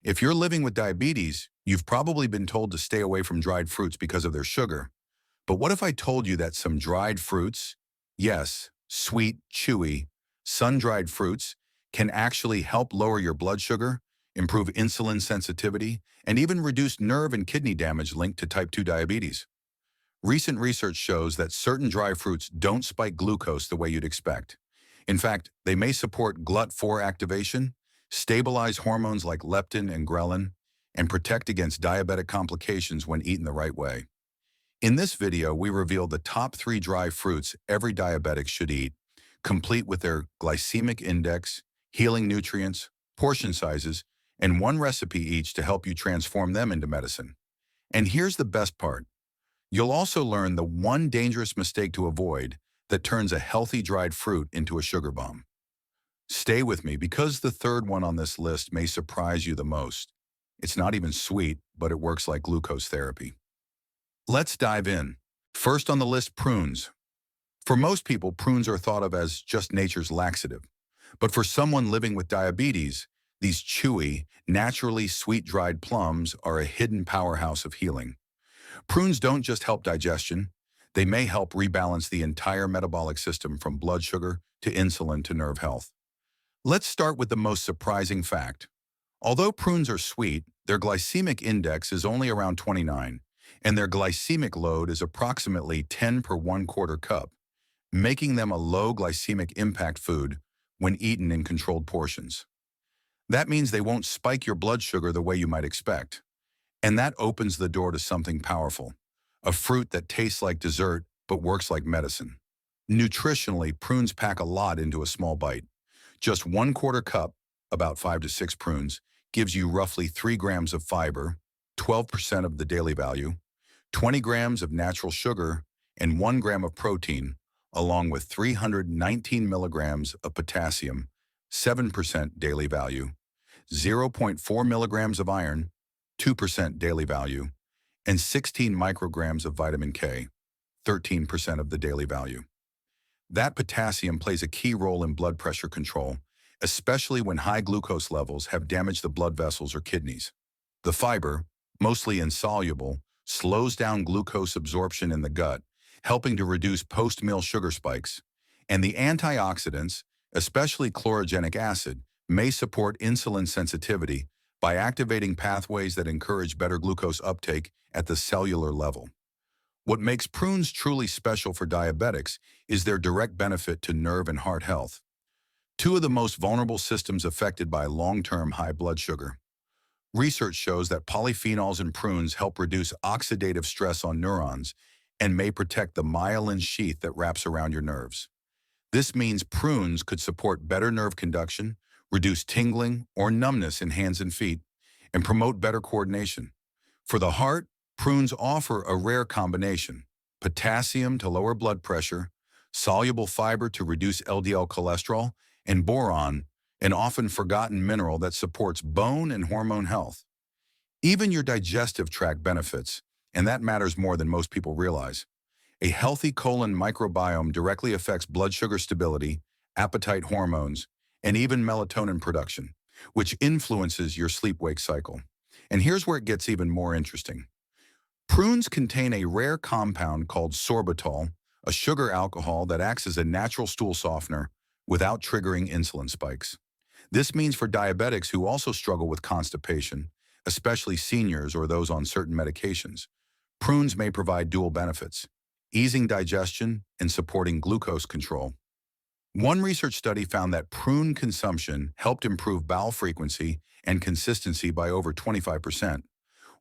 If you're living with diabetes, you've probably been told to stay away from dried fruits because of their sugar. But what if I told you that some dried fruits, yes, sweet, chewy, sun-dried fruits, can actually help lower your blood sugar, improve insulin sensitivity, and even reduce nerve and kidney damage linked to type 2 diabetes? Recent research shows that certain dry fruits don't spike glucose the way you'd expect. In fact, they may support GLUT4 activation, stabilize hormones like leptin and ghrelin, and protect against diabetic complications when eaten the right way. In this video, we reveal the top 3 dry fruits every diabetic should eat, complete with their glycemic index, healing nutrients, portion sizes, and one recipe each to help you transform them into medicine. And here's the best part. You'll also learn the one dangerous mistake to avoid that turns a healthy dried fruit into a sugar bomb. Stay with me because the third one on this list may surprise you the most. It's not even sweet, but it works like glucose therapy. Let's dive in. First on the list, prunes. For most people, prunes are thought of as just nature's laxative. But for someone living with diabetes, these chewy, naturally sweet dried plums are a hidden powerhouse of healing. Prunes don't just help digestion, they may help rebalance the entire metabolic system from blood sugar to insulin to nerve health. Let's start with the most surprising fact. Although prunes are sweet, their glycemic index is only around 29, and their glycemic load is approximately 10 per 1/4 cup, making them a low glycemic impact food when eaten in controlled portions. That means they won't spike your blood sugar the way you might expect. And that opens the door to something powerful, a fruit that tastes like dessert but works like medicine. Nutritionally, prunes pack a lot into a small bite. Just 1/4 cup, about 5 to 6 prunes, gives you roughly 3 grams of fiber, 12% of the daily value, 20 grams of natural sugar, and 1 gram of protein, along with 319 milligrams of potassium, 7% daily value, zero point 0.4 milligrams of iron, 2% daily value, and 16 micrograms of vitamin K, 13% of the daily value. That potassium plays a key role in blood pressure control, especially when high glucose levels have damaged the blood vessels or kidneys. The fiber, mostly insoluble, slows down glucose absorption in the gut, helping to reduce post-meal sugar spikes. And the antioxidants, especially chlorogenic acid, may support insulin sensitivity by activating pathways that encourage better glucose uptake at the cellular level. What makes prunes truly special for diabetics is their direct benefit to nerve and heart health, two of the most vulnerable systems affected by long-term high blood sugar. Research shows that polyphenols in prunes help reduce oxidative stress on neurons and may protect the myelin sheath that wraps around your nerves. This means prunes could support better nerve conduction, reduce tingling or numbness in hands and feet, and promote better coordination. For the heart, prunes offer a rare combination: potassium to lower blood pressure, soluble fiber to reduce LDL cholesterol, and boron, an often forgotten mineral that supports bone and hormone health. Even your digestive tract benefits, and that matters more than most people realize. A healthy colon microbiome directly affects blood sugar stability, appetite hormones, and even melatonin production, which influences your sleep-wake cycle. And here's where it gets even more interesting. Prunes contain a rare compound called sorbitol, a sugar alcohol that acts as a natural stool softener without triggering insulin spikes. This means for diabetics who also struggle with constipation, especially seniors or those on certain medications, prunes may provide dual benefits: easing digestion and supporting glucose control. One research study found that prune consumption helped improve bowel frequency and consistency by over 25%,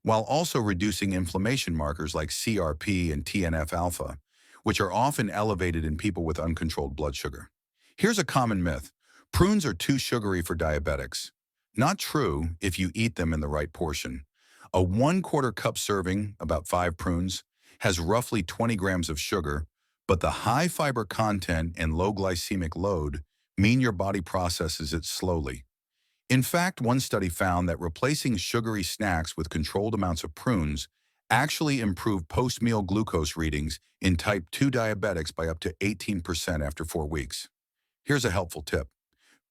while also reducing inflammation markers like CRP and TNF-alpha, which are often elevated in people with uncontrolled blood sugar. Here's a common myth: prunes are too sugary for diabetics. Not true if you eat them in the right portion. A 1/4 cup serving, about 5 prunes, has roughly 20 grams of sugar, but the high fiber content and low glycemic load mean your body processes it slowly. In fact, one study found that replacing sugary snacks with controlled amounts of prunes actually improved post-meal glucose readings in type 2 diabetics by up to 18% after 4 weeks. Here's a helpful tip.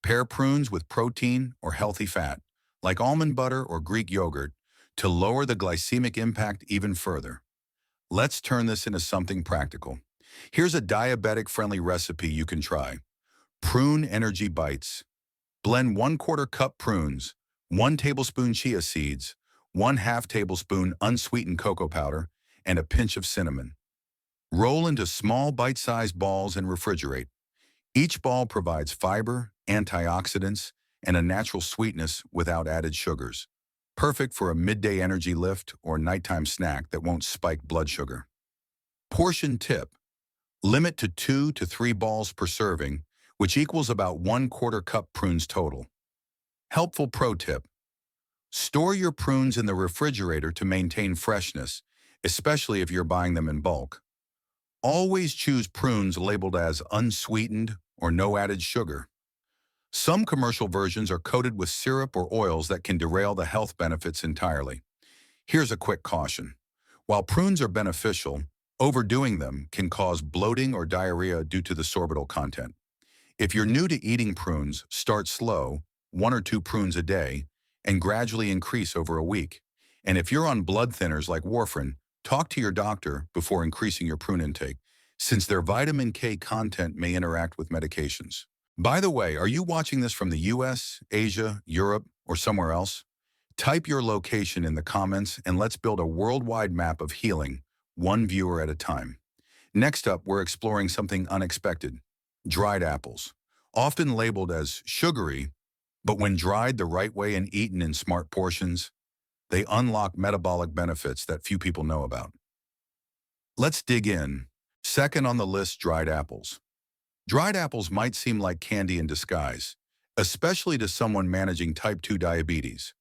Pair prunes with protein or healthy fat, like almond butter or Greek yogurt, to lower the glycemic impact even further. Let's turn this into something practical. Here's a diabetic-friendly recipe you can try. Prune Energy Bites. Blend 1/4 cup prunes, 1 tablespoon chia seeds, 1/2 tablespoon unsweetened cocoa powder, and a pinch of cinnamon. Roll into small bite-sized balls and refrigerate. Each ball provides fiber, antioxidants, and a natural sweetness without added sugars. Perfect for a midday energy lift or nighttime snack that won't spike blood sugar. Portion tip. Limit to 2 to 3 balls per serving, which equals about 1/4 cup prunes total. Helpful pro tip. Store your prunes in the refrigerator to maintain freshness, especially if you're buying them in bulk. Always choose prunes labeled as unsweetened or no added sugar. Some commercial versions are coated with syrup or oils that can derail the health benefits entirely. Here's a quick caution. While prunes are beneficial, overdoing them can cause bloating or diarrhea due to the sorbitol content. If you're new to eating prunes, start slow, 1 or 2 prunes a day, and gradually increase over a week. And if you're on blood thinners like warfarin, talk to your doctor before increasing your prune intake, since their vitamin K content may interact with medications. By the way, are you watching this from the US, Asia, Europe, or somewhere else? Type your location in the comments and let's build a worldwide map of healing, one viewer at a time. Next up, we're exploring something unexpected: dried apples. Often labeled as sugary, but when dried the right way and eaten in smart portions, they unlock metabolic benefits that few people know about. Let's dig in. Second on the list, dried apples. Dried apples might seem like candy in disguise, especially to someone managing type 2 diabetes.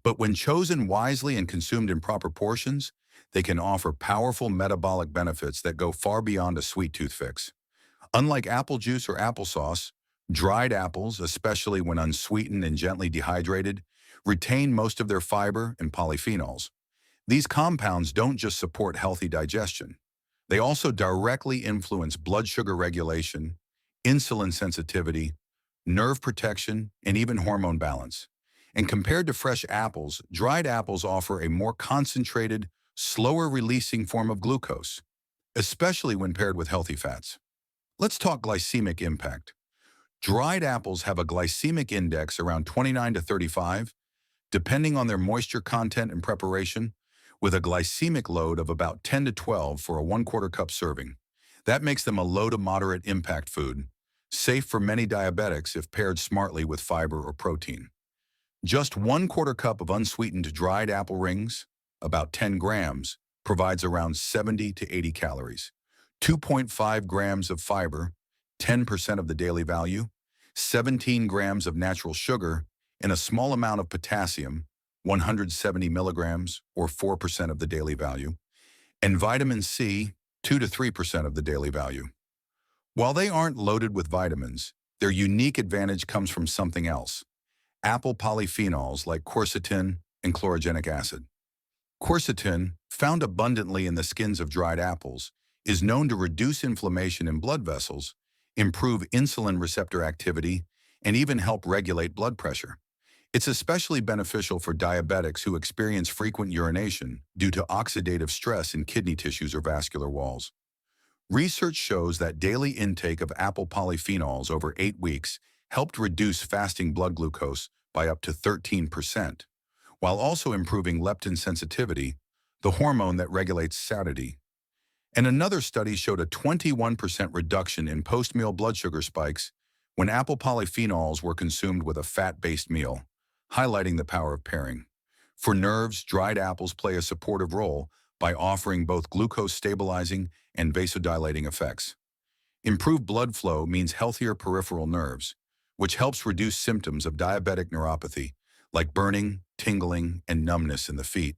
But when chosen wisely and consumed in proper portions, they can offer powerful metabolic benefits that go far beyond a sweet tooth fix. Unlike apple juice or applesauce, dried apples, especially when unsweetened and gently dehydrated, retain most of their fiber and polyphenols. These compounds don't just support healthy digestion. They also directly influence blood sugar regulation, insulin sensitivity, nerve protection, and even hormone balance. And compared to fresh apples, dried apples offer a more concentrated, slower-releasing form of glucose, especially when paired with healthy fats. Let's talk glycemic impact. Dried apples have a glycemic index around 29 to 35, depending on their moisture content and preparation, with a glycemic load of about 10 to 12 for a 1/4 cup serving. That makes them a low to moderate impact food, safe for many diabetics if paired smartly with fiber or protein. Just 1/4 cup of unsweetened dried apple rings, about 10 grams, provides around 70 to 80 calories. 2.5 grams of fiber, 10% of the daily value, 17 grams of natural sugar, and a small amount of potassium, 170 milligrams, or 4% of the daily value, and vitamin C, 2 to 3% of the daily value. While they aren't loaded with vitamins, their unique advantage comes from something else: apple polyphenols like quercetin and chlorogenic acid. Quercetin, found abundantly in the skins of dried apples, is known to reduce inflammation in blood vessels, improve insulin receptor activity, and even help regulate blood pressure. It's especially beneficial for diabetics who experience frequent urination due to oxidative stress in kidney tissues or vascular walls. Research shows that daily intake of apple polyphenols over 8 weeks helped reduce fasting blood glucose by up to 13%, while also improving leptin sensitivity, the hormone that regulates satiety. And another study showed a 21% reduction in post-meal blood sugar spikes when apple polyphenols were consumed with a fat-based meal, highlighting the power of pairing. For nerves, dried apples play a supportive role by offering both glucose-stabilizing and vasodilating effects. Improved blood flow means healthier peripheral nerves, which helps reduce symptoms of diabetic neuropathy, like burning, tingling, and numbness in the feet.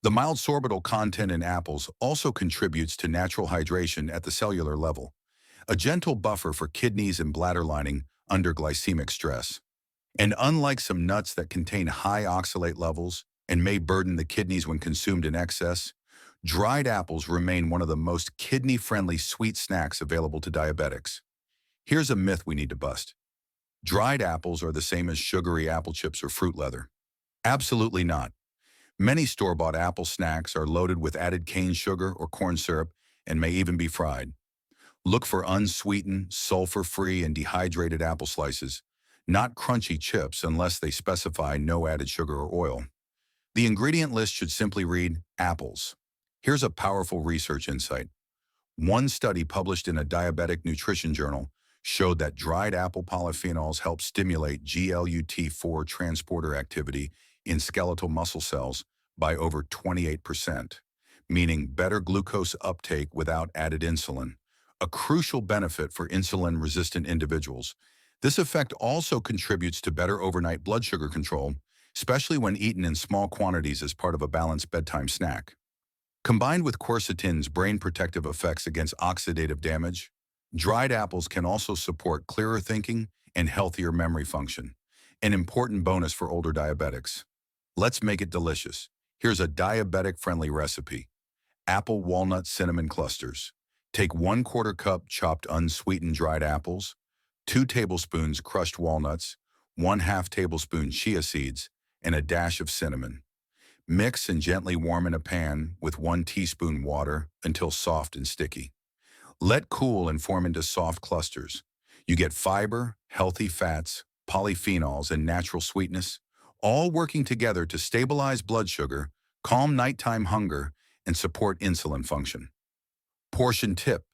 The mild sorbitol content in apples also contributes to natural hydration at the cellular level, a gentle buffer for kidneys and bladder lining under glycemic stress. And unlike some nuts that contain high oxalate levels and may burden the kidneys when consumed in excess, dried apples remain one of the most kidney-friendly sweet snacks available to diabetics. Here's a myth we need to bust. Dried apples are the same as sugary apple chips or fruit leather. Absolutely not. Many store-bought apple snacks are loaded with added cane sugar or corn syrup and may even be fried. Look for unsweetened, sulfur-free, and dehydrated apple slices, not crunchy chips unless they specify no added sugar or oil. The ingredient list should simply read apples. Here's a powerful research insight. One study published in a diabetic nutrition journal showed that dried apple polyphenols help stimulate GLUT4 transporter activity in skeletal muscle cells by over 28%, meaning better glucose uptake without added insulin, a crucial benefit for insulin-resistant individuals. This effect also contributes to better overnight blood sugar control, especially when eaten in small quantities as part of a balanced bedtime snack. Combined with quercetin's brain protective effects against oxidative damage, dried apples can also support clearer thinking and healthier memory function, an important bonus for older diabetics. Let's make it delicious. Here's a diabetic-friendly recipe. Apple walnut cinnamon clusters. Take 1/4 cup chopped unsweetened dried apples, 2 tablespoons crushed walnuts, 1/2 tablespoon chia seeds, and a dash of cinnamon. Mix and gently warm in a pan with 1 teaspoon water until soft and sticky. Let cool and form into soft clusters. You get fiber, healthy fats, polyphenols, and natural sweetness, all working together to stabilize blood sugar, calm nighttime hunger, and support insulin function. Portion tip: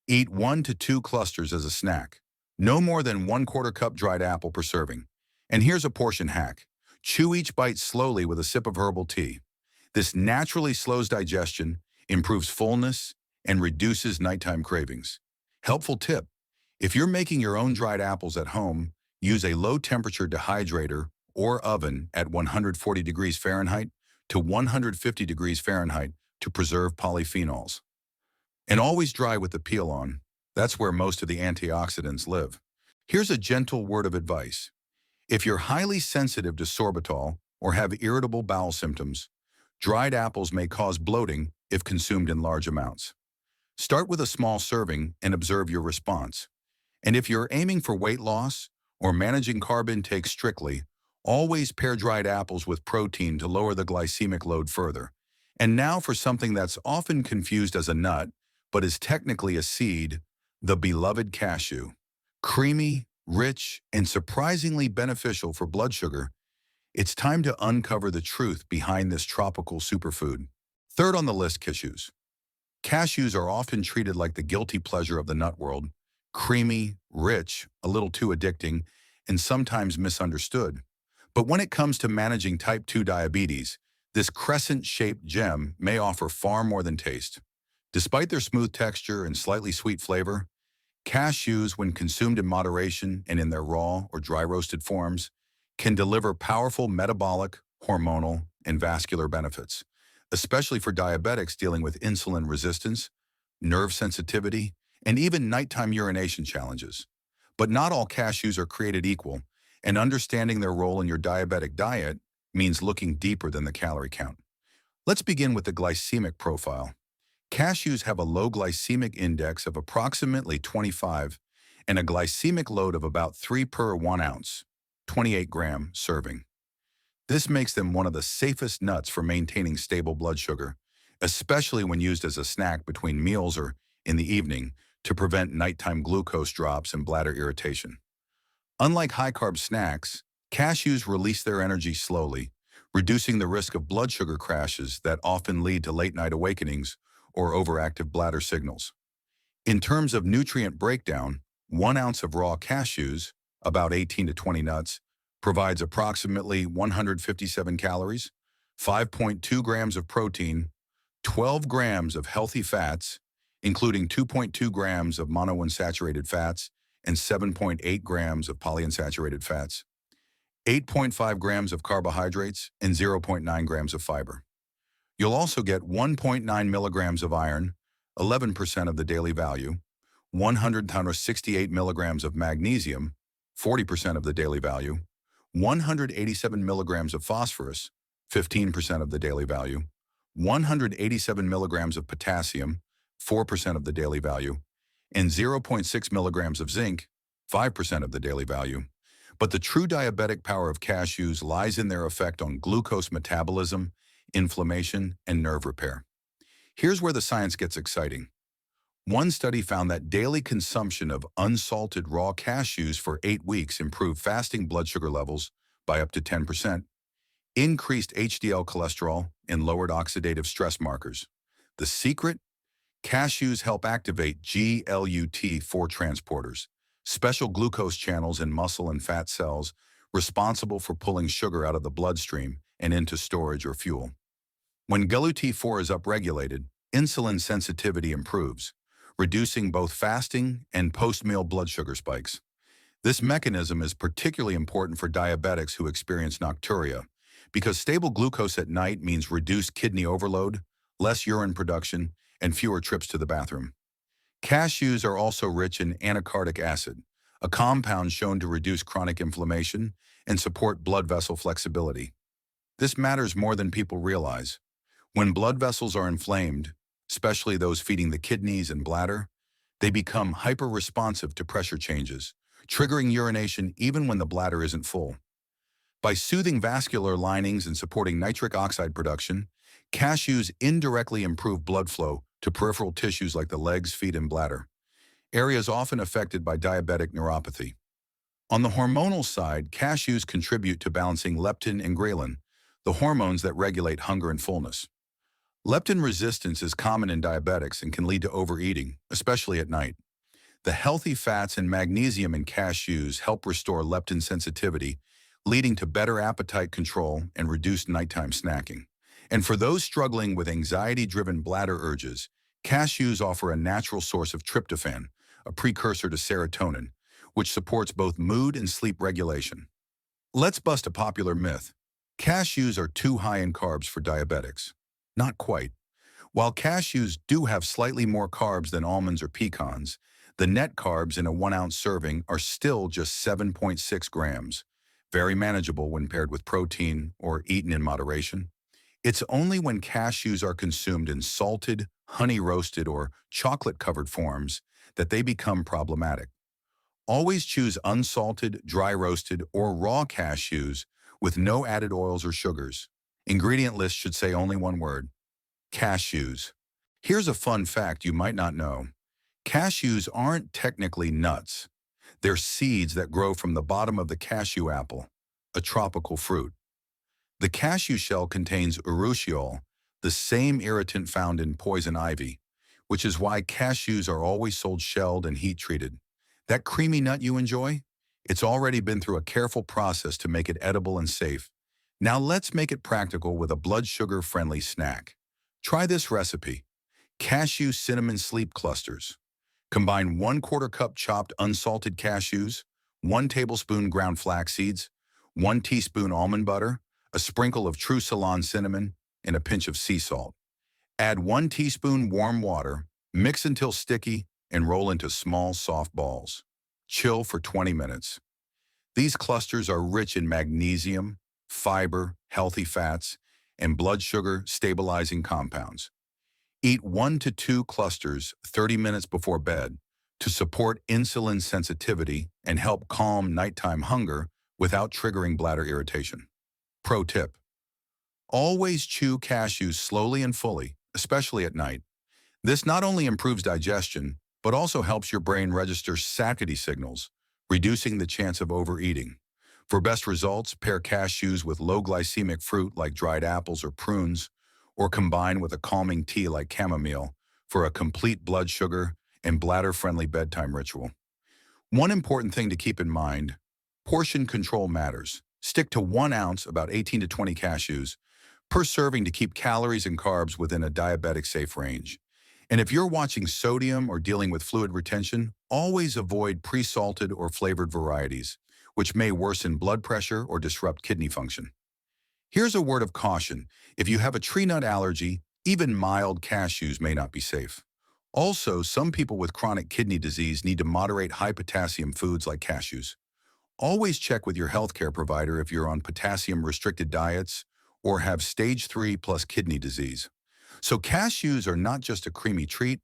eat 1 to 2 clusters as a snack. No more than 1/4 cup dried apple per serving. And here's a portion hack. Chew each bite slowly with a sip of herbal tea. This naturally slows digestion, improves fullness, and reduces nighttime cravings. Helpful tip: if you're making your own dried apples at home, use a low-temperature dehydrator or oven at 140 degrees Fahrenheit to 150 degrees Fahrenheit to preserve polyphenols. And always dry with the peel on. That's where most of the antioxidants live. Here's a gentle word of advice. If you're highly sensitive to sorbitol or have irritable bowel symptoms, dried apples may cause bloating if consumed in large amounts. Start with a small serving and observe your response. And if you're aiming for weight loss or managing carb intake strictly, always pair dried apples with protein to lower the glycemic load further. And now for something that's often confused as a nut, but is technically a seed, the beloved cashew. Creamy, rich, and surprisingly beneficial for blood sugar, it's time to uncover the truth behind this tropical superfood. Third on the list, cashews. Cashews are often treated like the guilty pleasure of the nut world, creamy, rich, a little too addicting, and sometimes misunderstood. But when it comes to managing type 2 diabetes, this crescent-shaped gem may offer far more than taste. Despite their smooth texture and slightly sweet flavor, cashews, when consumed in moderation and in their raw or dry roasted forms, can deliver powerful metabolic, hormonal, and vascular benefits, especially for diabetics dealing with insulin resistance, nerve sensitivity, and even nighttime urination challenges. But not all cashews are created equal, and understanding their role in your diabetic diet means looking deeper than the calorie count. Let's begin with the glycemic profile. Cashews have a low glycemic index of approximately 25 and a glycemic load of about 3 per 1 ounce, 28-gram serving. This makes them one of the safest nuts for maintaining stable blood sugar, especially when used as a snack between meals or in the evening to prevent nighttime glucose drops and bladder irritation. Unlike high-carb snacks, cashews release their energy slowly, reducing the risk of blood sugar crashes that often lead to late-night awakenings or overactive bladder signals. In terms of nutrient breakdown, 1 ounce of raw cashews, about 18 to 20 nuts, provides approximately 157 calories, 5.2 grams of protein, 12 grams of healthy fats, including 2.2 grams of monounsaturated fats and 7.8 grams of polyunsaturated fats, 8.5 grams of carbohydrates, and 0.9 grams of fiber. You'll also get 1.9 milligrams of iron, 11% of the daily value, 168 milligrams of magnesium, 40% of the daily value, 187 milligrams of phosphorus, 15% of the daily value, 187 milligrams of potassium, 4% of the daily value, and 0.6 milligrams of zinc, 5% of the daily value. But the true diabetic power of cashews lies in their effect on glucose metabolism, inflammation, and nerve repair. Here's where the science gets exciting. One study found that daily consumption of unsalted raw cashews for 8 weeks improved fasting blood sugar levels by up to 10%, increased HDL cholesterol, and lowered oxidative stress markers. The secret? Cashews help activate GLUT4 transporters, special glucose channels in muscle and fat cells responsible for pulling sugar out of the bloodstream and into storage or fuel. When GLUT4 is upregulated, insulin sensitivity improves, reducing both fasting and post-meal blood sugar spikes. This mechanism is particularly important for diabetics who experience nocturia, because stable glucose at night means reduced kidney overload, less urine production, and fewer trips to the bathroom. Cashews are also rich in anacardic acid, a compound shown to reduce chronic inflammation and support blood vessel flexibility. This matters more than people realize. When blood vessels are inflamed, especially those feeding the kidneys and bladder, they become hyper-responsive to pressure changes, triggering urination even when the bladder isn't full. By soothing vascular linings and supporting nitric oxide production, cashews indirectly improve blood flow to peripheral tissues like the legs, feet, and bladder, areas often affected by diabetic neuropathy. On the hormonal side, cashews contribute to balancing leptin and ghrelin, the hormones that regulate hunger and fullness. Leptin resistance is common in diabetics and can lead to overeating, especially at night. The healthy fats and magnesium in cashews help restore leptin sensitivity, leading to better appetite control and reduced nighttime snacking. And for those struggling with anxiety-driven bladder urges, cashews offer a natural source of tryptophan, a precursor to serotonin, which supports both mood and sleep regulation. Let's bust a popular myth. Cashews are too high in carbs for diabetics. Not quite. While cashews do have slightly more carbs than almonds or pecans, the net carbs in a 1-ounce serving are still just 7.6 grams, very manageable when paired with protein or eaten in moderation. It's only when cashews are consumed in salted, honey-roasted, or chocolate-covered forms that they become problematic. Always choose unsalted, dry-roasted, or raw cashews with no added oils or sugars. Ingredient list should say only one word: cashews. Here's a fun fact you might not know. Cashews aren't technically nuts. They're seeds that grow from the bottom of the cashew apple, a tropical fruit. The cashew shell contains urushiol, the same irritant found in poison ivy, which is why cashews are always sold shelled and heat-treated. That creamy nut you enjoy? It's already been through a careful process to make it edible and safe. Now let's make it practical with a blood sugar-friendly snack. Try this recipe: cashew cinnamon sleep clusters. Combine 1/4 cup chopped unsalted cashews, 1 tablespoon ground flax seeds, 1 teaspoon almond butter, a sprinkle of true Ceylon cinnamon, and a pinch of sea salt. Add 1 teaspoon warm water, mix until sticky, and roll into small, soft balls. Chill for 20 minutes. These clusters are rich in magnesium, fiber, healthy fats, and blood sugar stabilizing compounds. Eat 1 to 2 clusters 30 minutes before bed to support insulin sensitivity and help calm nighttime hunger without triggering bladder irritation. Pro tip: always chew cashews slowly and fully, especially at night. This not only improves digestion, but also helps your brain register satiety signals, reducing the chance of overeating. For best results, pair cashews with low glycemic fruit like dried apples or prunes, or combine with a calming tea like chamomile for a complete blood sugar and bladder-friendly bedtime ritual. One important thing to keep in mind: portion control matters. Stick to 1 ounce, about 18 to 20 cashews, per serving to keep calories and carbs within a diabetic-safe range. And if you're watching sodium or dealing with fluid retention, always avoid pre-salted or flavored varieties, which may worsen blood pressure or disrupt kidney function. Here's a word of caution: if you have a tree nut allergy, even mild cashews may not be safe. Also, some people with chronic kidney disease need to moderate high-potassium foods like cashews. Always check with your healthcare provider if you're on potassium-restricted diets or have stage 3 plus kidney disease. So cashews are not just a creamy treat,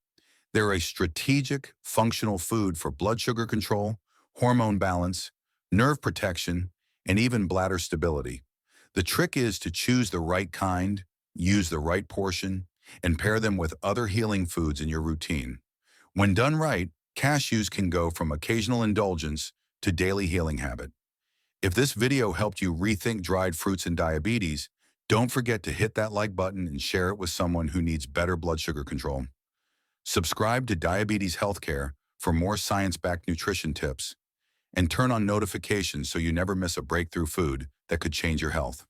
they're a strategic, functional food for blood sugar control, hormone balance, nerve protection, and even bladder stability. The trick is to choose the right kind, use the right portion, and pair them with other healing foods in your routine. When done right, cashews can go from occasional indulgence to daily healing habit. If this video helped you rethink dried fruits and diabetes, don't forget to hit that like button and share it with someone who needs better blood sugar control. Subscribe to Diabetes Healthcare for more science-backed nutrition tips, and turn on notifications so you never miss a breakthrough food that could change your health.